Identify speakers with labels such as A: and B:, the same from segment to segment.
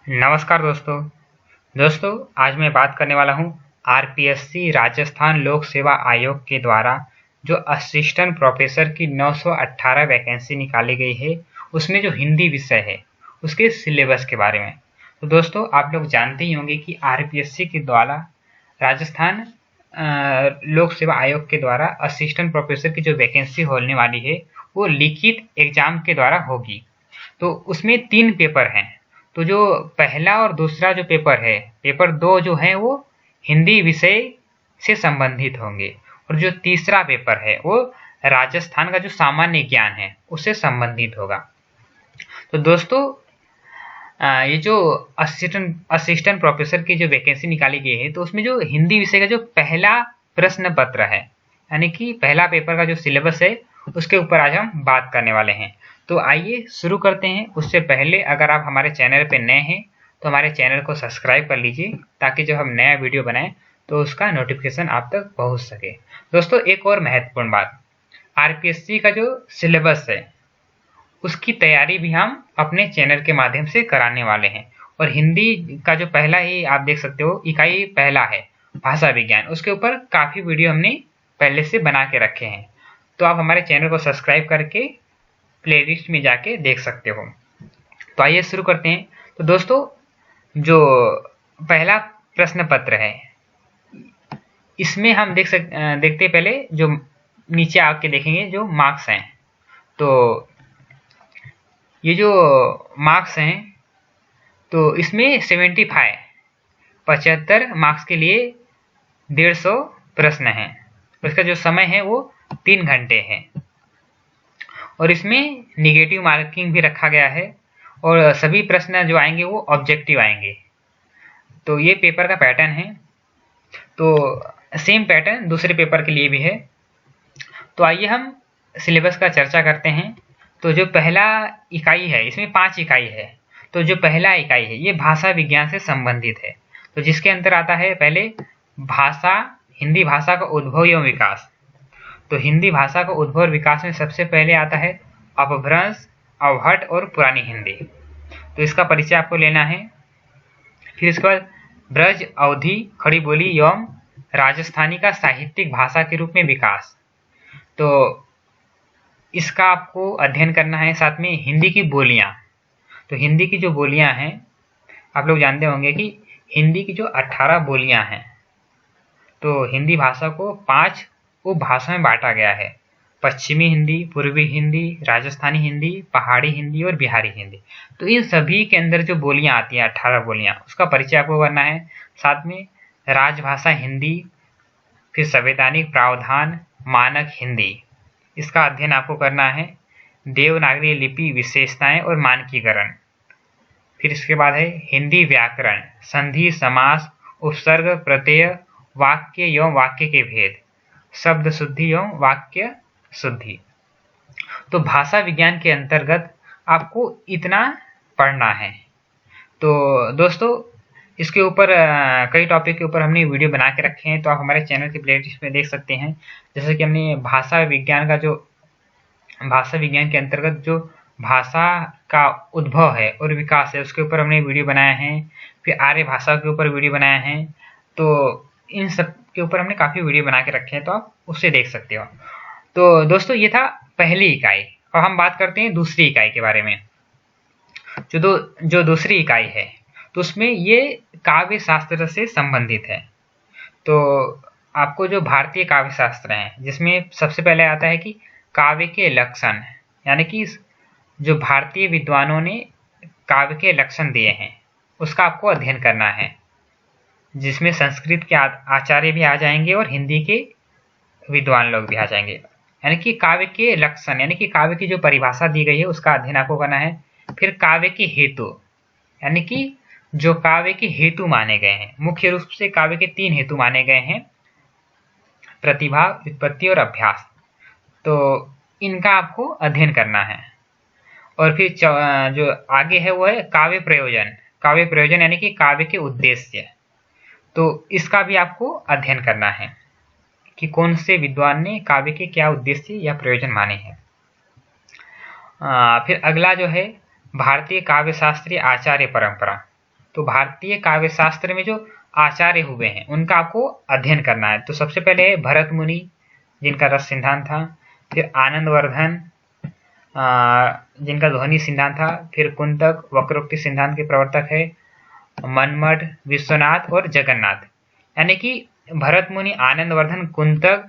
A: नमस्कार दोस्तों आज मैं बात करने वाला हूँ आरपीएससी राजस्थान लोक सेवा आयोग के द्वारा जो असिस्टेंट प्रोफेसर की 918 वैकेंसी निकाली गई है, उसमें जो हिंदी विषय है उसके सिलेबस के बारे में। तो दोस्तों आप लोग जानते ही होंगे कि आरपीएससी के द्वारा राजस्थान लोक सेवा आयोग के द्वारा असिस्टेंट प्रोफेसर की जो वैकेंसी होने वाली है वो लिखित एग्जाम के द्वारा होगी। तो उसमें 3 पेपर हैं। तो जो पहला और दूसरा जो पेपर है, पेपर 2 जो है वो हिंदी विषय से संबंधित होंगे, और जो तीसरा पेपर है वो राजस्थान का जो सामान्य ज्ञान है उससे संबंधित होगा। तो दोस्तों ये जो असिस्टेंट प्रोफेसर की जो वैकेंसी निकाली गई है, तो उसमें जो हिंदी विषय का जो पहला प्रश्न पत्र है, यानी कि पहला पेपर का जो सिलेबस है उसके ऊपर आज हम बात करने वाले हैं। तो आइए शुरू करते हैं। उससे पहले अगर आप हमारे चैनल पे नए हैं तो हमारे चैनल को सब्सक्राइब कर लीजिए, ताकि जब हम नया वीडियो बनाएं तो उसका नोटिफिकेशन आप तक पहुंच सके। दोस्तों एक और महत्वपूर्ण बात, आरपीएससी का जो सिलेबस है उसकी तैयारी भी हम अपने चैनल के माध्यम से कराने वाले हैं। और हिंदी का जो पहला ही आप देख सकते हो इकाई पहला है भाषा विज्ञान, उसके ऊपर काफ़ी वीडियो हमने पहले से बना के रखे हैं। तो आप हमारे चैनल को सब्सक्राइब करके प्लेलिस्ट में जाके देख सकते हो। तो आइए शुरू करते हैं। तो दोस्तों जो पहला प्रश्न पत्र है, इसमें हम देखते पहले जो नीचे आके देखेंगे जो मार्क्स हैं। तो ये जो मार्क्स हैं, तो इसमें 75 मार्क्स के लिए 150 प्रश्न हैं। उसका जो समय है वो 3 घंटे है, और इसमें निगेटिव मार्किंग भी रखा गया है, और सभी प्रश्न जो आएंगे वो ऑब्जेक्टिव आएंगे। तो ये पेपर का पैटर्न है। तो सेम पैटर्न दूसरे पेपर के लिए भी है। तो आइए हम सिलेबस का चर्चा करते हैं। तो जो पहला इकाई है, इसमें 5 इकाई है। तो जो पहला इकाई है ये भाषा विज्ञान से संबंधित है। तो जिसके अंदर आता है पहले भाषा, हिंदी भाषा का उद्भव एवं विकास। तो हिंदी भाषा का उद्भव और विकास में सबसे पहले आता है अपभ्रंश, अवहट और पुरानी हिंदी। तो इसका परिचय आपको लेना है। फिर इसके बाद ब्रज, अवधी, खड़ी बोली एवं राजस्थानी का साहित्यिक भाषा के रूप में विकास। तो इसका आपको अध्ययन करना है। साथ में हिंदी की बोलियां। तो हिंदी की जो बोलियां हैं, आप लोग जानते होंगे कि हिंदी की जो 18 बोलियां हैं, तो हिंदी भाषा को 5 उपभाषा में बांटा गया है: पश्चिमी हिंदी, पूर्वी हिंदी, राजस्थानी हिंदी, पहाड़ी हिंदी और बिहारी हिंदी। तो इन सभी के अंदर जो बोलियां आती हैं, 18 बोलियां, उसका परिचय आपको करना है। साथ में राजभाषा हिंदी, फिर संवैधानिक प्रावधान, मानक हिंदी, इसका अध्ययन आपको करना है। देवनागरी लिपि विशेषताएं और मानकीकरण। फिर इसके बाद है हिंदी व्याकरण, संधि, समास, उपसर्ग, प्रत्यय, वाक्य एवं वाक्य के भेद, शब्द शुद्धि एवं वाक्य शुद्धि। तो भाषा विज्ञान के अंतर्गत आपको इतना पढ़ना है। तो दोस्तों इसके ऊपर कई टॉपिक के ऊपर हमने वीडियो बना के रखे हैं, तो आप हमारे चैनल के प्लेलिस्ट में देख सकते हैं। जैसे कि हमने भाषा विज्ञान के अंतर्गत जो भाषा का उद्भव है और विकास है उसके ऊपर हमने वीडियो बनाए हैं। फिर आर्य भाषा के ऊपर वीडियो बनाए हैं। तो इन सब के ऊपर हमने काफ़ी वीडियो बना के रखे हैं, तो आप उससे देख सकते हो। तो दोस्तों ये था पहली इकाई। और हम बात करते हैं दूसरी इकाई के बारे में। जो दूसरी इकाई है, तो उसमें ये काव्य शास्त्र से संबंधित है। तो आपको जो भारतीय काव्य शास्त्र है, जिसमें सबसे पहले आता है कि काव्य के लक्षण, यानी कि जो भारतीय विद्वानों ने काव्य के लक्षण दिए हैं उसका आपको अध्ययन करना है, जिसमें संस्कृत के आचार्य भी आ जाएंगे और हिंदी के विद्वान लोग भी आ जाएंगे। यानी कि काव्य के लक्षण, यानी कि काव्य की जो परिभाषा दी गई है उसका अध्ययन आपको करना है। फिर काव्य के हेतु, यानी कि जो काव्य के हेतु माने गए हैं, मुख्य रूप से काव्य के 3 हेतु माने गए हैं: प्रतिभा, व्युत्पत्ति और अभ्यास। तो इनका आपको अध्ययन करना है। और फिर जो आगे है वो है काव्य प्रयोजन, यानी कि काव्य के उद्देश्य। तो इसका भी आपको अध्ययन करना है कि कौन से विद्वान ने काव्य के क्या उद्देश्य या प्रयोजन माने हैं। फिर अगला जो है भारतीय काव्य शास्त्रीय आचार्य परंपरा। तो भारतीय काव्य शास्त्र में जो आचार्य हुए हैं उनका आपको अध्ययन करना है। तो सबसे पहले है भरत मुनि, जिनका रस सिद्धांत था, फिर आनंदवर्धन जिनका ध्वनि सिद्धांत था, फिर कुंतक वक्रोक्ति सिद्धांत के प्रवर्तक है, मनमठ, विश्वनाथ और जगन्नाथ। यानी कि भरत मुनि, आनंदवर्धन, कुंतक,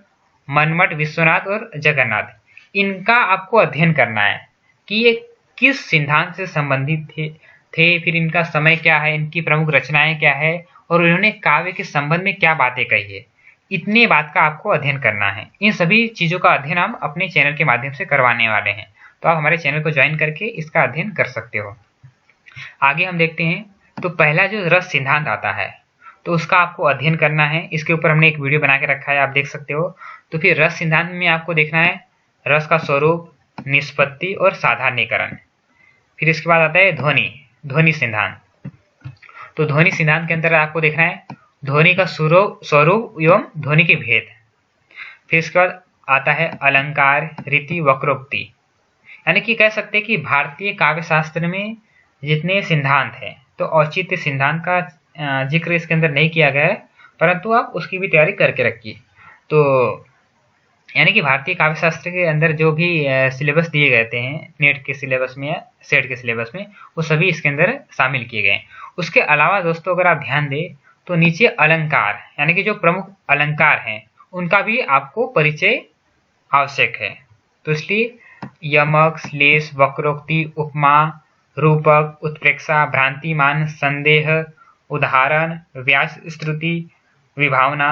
A: मनमठ, विश्वनाथ और जगन्नाथ, इनका आपको अध्ययन करना है कि ये किस सिद्धांत से संबंधित थे, फिर इनका समय क्या है, इनकी प्रमुख रचनाएं क्या है और इन्होंने काव्य के संबंध में क्या बातें कही है। इतने बात का आपको अध्ययन करना है। इन सभी चीजों का अध्ययन हम अपने चैनल के माध्यम से करवाने वाले हैं, तो आप हमारे चैनल को ज्वाइन करके इसका अध्ययन कर सकते हो। आगे हम देखते हैं। तो पहला जो रस सिद्धांत आता है तो उसका आपको अध्ययन करना है। इसके ऊपर हमने एक वीडियो बना के रखा है, आप देख सकते हो। तो फिर रस सिद्धांत में आपको देखना है रस का स्वरूप, निष्पत्ति और साधारणीकरण। फिर इसके बाद आता है ध्वनि सिद्धांत। तो ध्वनि सिद्धांत के अंदर आपको देखना है ध्वनि का स्वरूप एवं ध्वनि के भेद। फिर इसके बाद आता है अलंकार, रीति, वक्रोक्ति। यानी कि कह सकते हैं कि भारतीय काव्य शास्त्र में जितने सिद्धांत हैं, तो औचित्य सिद्धांत का जिक्र इसके अंदर नहीं किया गया है, परंतु आप उसकी भी तैयारी करके रखिए। तो यानी कि भारतीय काव्य शास्त्र के अंदर जो भी सिलेबस दिए गए हैं नेट के सिलेबस में या सेट के सिलेबस में, वो सभी इसके अंदर शामिल किए गए हैं। उसके अलावा दोस्तों अगर आप ध्यान दें तो नीचे अलंकार, यानी कि जो प्रमुख अलंकार हैं उनका भी आपको परिचय आवश्यक है। तो इसलिए यमक, श्लेष, वक्रोक्ति, उपमा, रूपक, उत्प्रेक्षा, भ्रांतिमान, संदेह, उदाहरण, व्यास स्तुति, विभावना,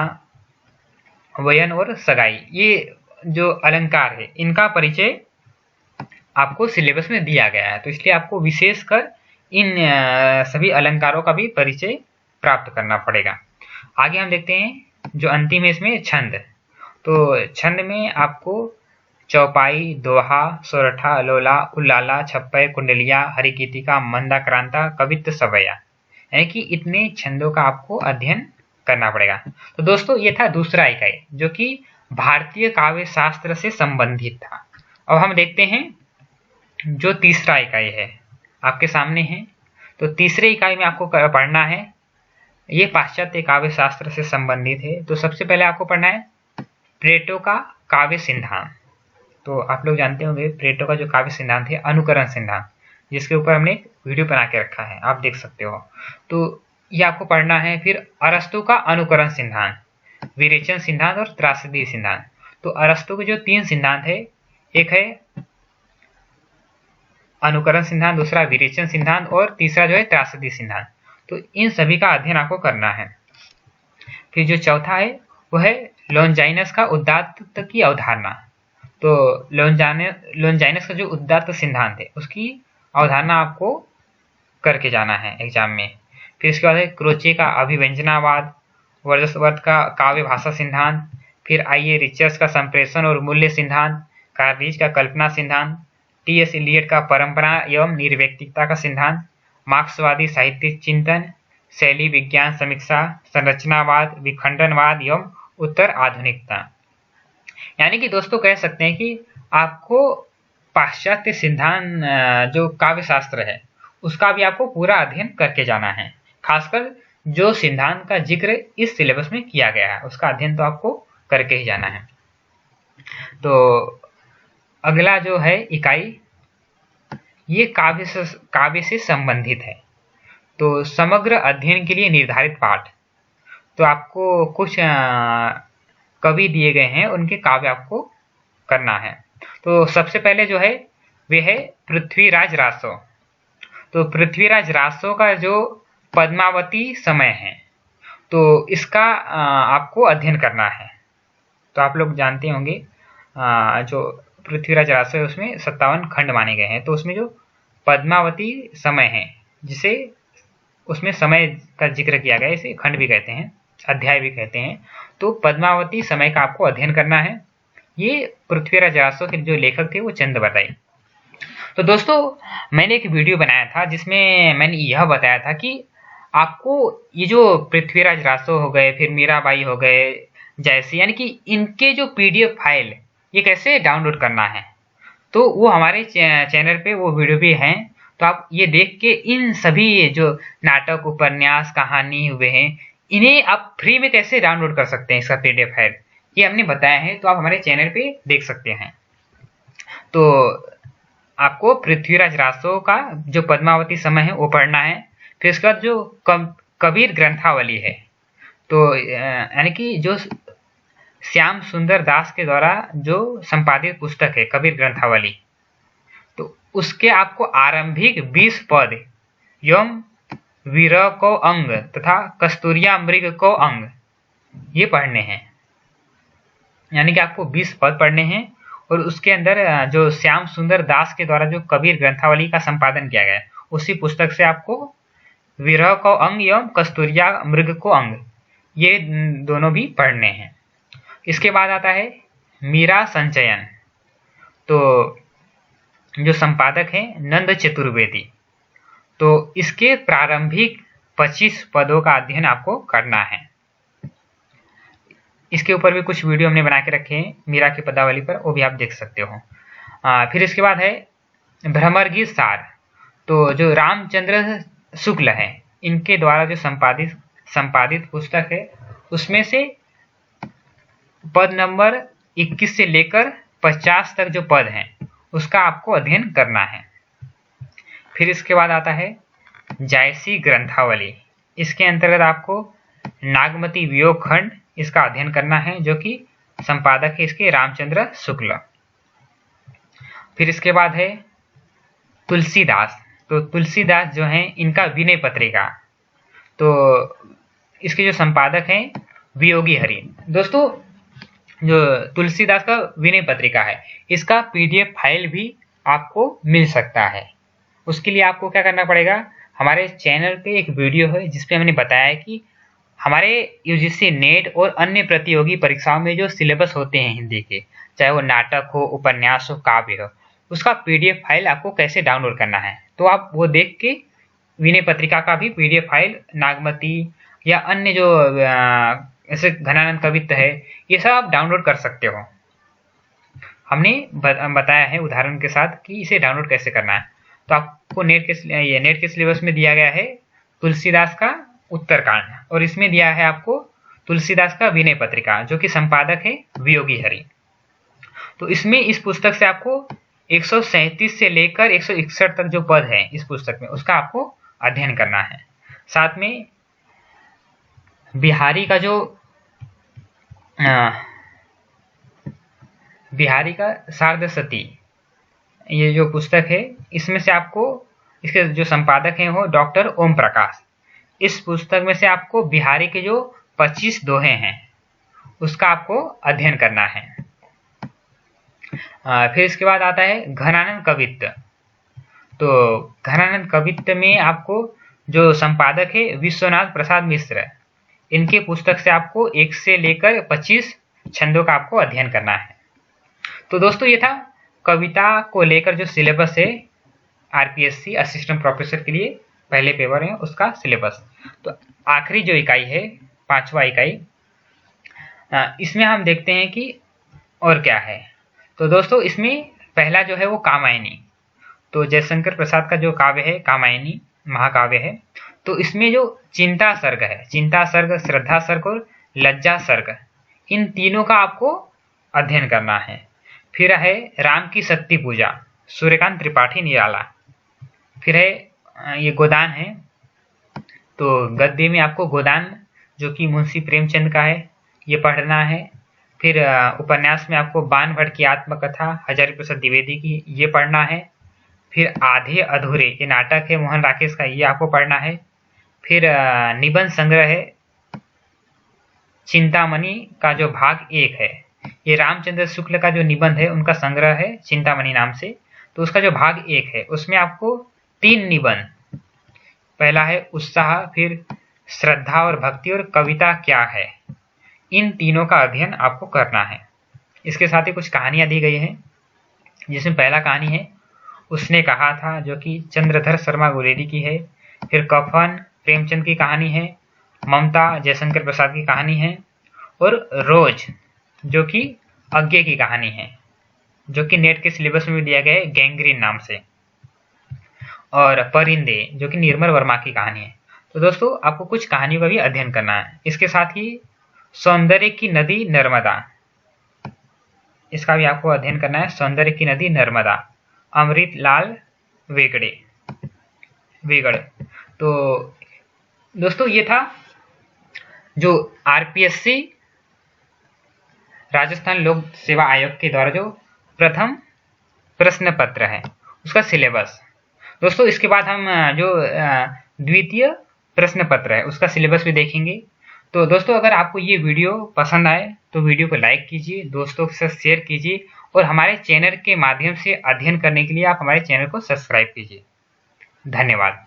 A: वयन और सगाई, ये जो अलंकार है इनका परिचय आपको सिलेबस में दिया गया है। तो इसलिए आपको विशेषकर इन सभी अलंकारों का भी परिचय प्राप्त करना पड़ेगा। आगे हम देखते हैं जो अंतिम है इसमें छंद। तो छंद में आपको चौपाई, दोहा, सोरठा, लोला, उल्लाला, छप्पय, कुंडलिया, हरिकीतिका, मंदाक्रांता, कवित्त, सवैया, यानी कि इतने छंदों का आपको अध्ययन करना पड़ेगा। तो दोस्तों ये था दूसरा इकाई जो कि भारतीय काव्य शास्त्र से संबंधित था। अब हम देखते हैं जो तीसरा इकाई है, आपके सामने है। तो तीसरे इकाई में आपको पढ़ना है, ये पाश्चात्य काव्य शास्त्र से संबंधित है। तो सबसे पहले आपको पढ़ना है प्लेटो का काव्य सिद्धांत। तो आप लोग जानते होंगे प्लेटो का जो काव्य सिद्धांत है अनुकरण सिद्धांत, जिसके ऊपर हमने एक वीडियो बना के रखा है, आप देख सकते हो। तो ये आपको पढ़ना है। फिर अरस्तु का अनुकरण सिद्धांत, विरेचन सिद्धांत और त्रासदी सिद्धांत। तो अरस्तु के जो 3 सिद्धांत है, एक है अनुकरण सिद्धांत, दूसरा विरेचन सिद्धांत और तीसरा जो है त्रासदी सिद्धांत। तो इन सभी का अध्ययन आपको करना है। फिर जो चौथा है वो है लॉन्जाइनस का उदात्त की अवधारणा। तो लॉन्जाइनस का जो उदात्त सिद्धांत है उसकी अवधारणा आपको करके जाना है एग्जाम में। फिर इसके बाद है क्रोचे का अभिव्यंजनावाद, वर्जसवर्थ का काव्य भाषा सिद्धांत, फिर आइए रिचर्ड्स का संप्रेषण और मूल्य सिद्धांत, कार्लिज का कल्पना सिद्धांत, टी.एस. इलियट का परंपरा एवं निर्व्यक्तिकता का सिद्धांत, मार्क्सवादी साहित्यिक चिंतन, शैली विज्ञान समीक्षा, संरचनावाद, विखंडनवाद एवं उत्तर आधुनिकता। यानी कि दोस्तों कह सकते हैं कि आपको पाश्चात्य सिद्धांत जो काव्य शास्त्र है उसका भी आपको पूरा अध्ययन करके जाना है। खासकर जो सिद्धांत का जिक्र इस सिलेबस में किया गया है उसका अध्ययन तो आपको करके ही जाना है। तो अगला जो है इकाई ये काव्य से संबंधित है। तो समग्र अध्ययन के लिए निर्धारित पाठ, तो आपको कुछ कवि दिए गए हैं उनके काव्य आपको करना है। तो सबसे पहले जो है वे है पृथ्वीराज रासो। तो पृथ्वीराज रासो का जो पद्मावती समय है तो इसका आपको अध्ययन करना है। तो आप लोग जानते होंगे जो पृथ्वीराज रासो है उसमें 57 खंड माने गए हैं। तो उसमें जो पद्मावती समय है जिसे उसमें समय का जिक्र किया गया, इसे खंड भी कहते हैं, अध्याय भी कहते हैं। तो पद्मावती समय का आपको अध्ययन करना है। ये पृथ्वीराज रासो के जो लेखक थे वो चंद बताई। तो दोस्तों मैंने एक वीडियो बनाया था जिसमें मैंने यह बताया था कि आपको ये जो पृथ्वीराज रासो हो गए, फिर मीराबाई हो गए जैसे, यानी कि इनके जो PDF फाइल ये कैसे डाउनलोड करना है। तो वो हमारे चैनल पे वो वीडियो भी हैं, तो आप ये देख के इन सभी जो नाटक, उपन्यास, कहानी हुए हैं, इन्हें आप फ्री में कैसे डाउनलोड कर सकते हैं, इसका PDF फाइल ये हमने बताया है, तो आप हमारे चैनल पे देख सकते हैं। तो आपको पृथ्वीराज रासो का जो पद्मावती समय है वो पढ़ना है। फिर उसके बाद जो कबीर ग्रंथावली है, तो यानी कि जो श्याम सुंदर दास के द्वारा जो संपादित पुस्तक है कबीर ग्रंथावली, तो उसके आपको आरंभिक 20 पद एवं विरह को अंग तथा कस्तूरिया मृग को अंग ये पढ़ने हैं। यानी कि आपको 20 पद पढ़ने हैं और उसके अंदर जो श्याम सुंदर दास के द्वारा जो कबीर ग्रंथावली का संपादन किया गया है उसी पुस्तक से आपको विरह को अंग एवं कस्तूरिया मृग को अंग ये दोनों भी पढ़ने हैं। इसके बाद आता है मीरा संचयन, तो जो संपादक है नंद चतुर्वेदी, तो इसके प्रारंभिक 25 पदों का अध्ययन आपको करना है। इसके ऊपर भी कुछ वीडियो हमने बना के रखे हैं मीरा की पदावली पर, वो भी आप देख सकते हो। फिर इसके बाद है भ्रमरगीत सार, तो जो रामचंद्र शुक्ल है इनके द्वारा जो संपादित पुस्तक है उसमें से पद नंबर 21 से लेकर 50 तक जो पद हैं उसका आपको अध्ययन करना है। फिर इसके बाद आता है जायसी ग्रंथावली, इसके अंतर्गत आपको नागमती वियोग खंड इसका अध्ययन करना है, जो कि संपादक है इसके रामचंद्र शुक्ल। फिर इसके बाद है तुलसीदास, तो तुलसीदास जो हैं इनका विनय पत्रिका, तो इसके जो संपादक हैं वियोगी हरि। दोस्तों जो तुलसीदास का विनय पत्रिका है इसका PDF फाइल भी आपको मिल सकता है। उसके लिए आपको क्या करना पड़ेगा, हमारे चैनल पे एक वीडियो है जिसपे हमने बताया है कि हमारे UGC नेट और अन्य प्रतियोगी परीक्षाओं में जो सिलेबस होते हैं हिंदी के, चाहे वो नाटक हो, उपन्यास हो, काव्य हो, उसका PDF फाइल आपको कैसे डाउनलोड करना है। तो आप वो देख के विनय पत्रिका का भी PDF फाइल, नागमती या अन्य जो ऐसे घनानंद कवित्त है, ये सब आप डाउनलोड कर सकते हो। हमने बताया है उदाहरण के साथ कि इसे डाउनलोड कैसे करना है। तो आपको नेट के सिलेबस में दिया गया है तुलसीदास का उत्तरकांड, और इसमें दिया है आपको तुलसीदास का विनय पत्रिका, जो कि संपादक है वियोगी हरि। तो इसमें इस पुस्तक से आपको 137 से लेकर 161 तक जो पद है इस पुस्तक में उसका आपको अध्ययन करना है। साथ में बिहारी का शारद सती ये जो पुस्तक है इसमें से आपको, इसके जो संपादक हैं वो डॉक्टर ओम प्रकाश, इस पुस्तक में से आपको बिहारी के जो 25 दोहे हैं उसका आपको अध्ययन करना है। फिर इसके बाद आता है घनानंद कवित्त, तो घनानंद कवित्त में आपको जो संपादक है विश्वनाथ प्रसाद मिश्र, इनके पुस्तक से आपको 1 से लेकर 25 छंदों का आपको अध्ययन करना है। तो दोस्तों ये था कविता को लेकर जो सिलेबस है RPSC असिस्टेंट प्रोफेसर के लिए पहले पेपर है उसका सिलेबस। तो आखिरी जो इकाई है 5वां इकाई, इसमें हम देखते हैं कि और क्या है। तो दोस्तों इसमें पहला जो है वो कामायनी, तो जयशंकर प्रसाद का जो काव्य है कामायनी महाकाव्य है, तो इसमें जो चिंता सर्ग है, चिंता सर्ग, श्रद्धा सर्ग और लज्जा सर्ग, इन तीनों का आपको अध्ययन करना है। फिर है राम की शक्ति पूजा, सूर्यकांत त्रिपाठी निराला। फिर है ये गोदान है, तो गद्य में आपको गोदान जो कि मुंशी प्रेमचंद का है ये पढ़ना है। फिर उपन्यास में आपको बाणभट्ट की आत्मकथा हजारी प्रसाद द्विवेदी की ये पढ़ना है। फिर आधे अधूरे ये नाटक है मोहन राकेश का, ये आपको पढ़ना है। फिर निबंध संग्रह है चिंतामणि का जो भाग 1 है, ये रामचंद्र शुक्ल का जो निबंध है उनका संग्रह है चिंतामणि नाम से, तो उसका जो भाग 1 है उसमें आपको 3 निबंध, पहला है उत्साह, फिर श्रद्धा और भक्ति और कविता क्या है, इन तीनों का अध्ययन आपको करना है। इसके साथ ही कुछ कहानियां दी गई हैं, जिसमें पहला कहानी है उसने कहा था जो कि चंद्रधर शर्मा गुलेरी की है। फिर कफन प्रेमचंद की कहानी है, ममता जयशंकर प्रसाद की कहानी है, और रोज जो कि अज्ञे की कहानी है, जो कि नेट के सिलेबस में भी दिया गया है गैंग्रीन नाम से। और परिंदे जो कि निर्मल वर्मा की कहानी है। तो दोस्तों आपको कुछ कहानियों का भी अध्ययन करना है। इसके साथ ही सौंदर्य की नदी नर्मदा, इसका भी आपको अध्ययन करना है। सौंदर्य की नदी नर्मदा, अमृतलाल वेगड़। तो दोस्तों ये था जो आरपीएससी राजस्थान लोक सेवा आयोग के द्वारा जो प्रथम प्रश्न पत्र है उसका सिलेबस। दोस्तों इसके बाद हम जो द्वितीय प्रश्न पत्र है उसका सिलेबस भी देखेंगे। तो दोस्तों अगर आपको ये वीडियो पसंद आए तो वीडियो को लाइक कीजिए, दोस्तों के साथ शेयर कीजिए और हमारे चैनल के माध्यम से अध्ययन करने के लिए आप हमारे चैनल को सब्सक्राइब कीजिए। धन्यवाद।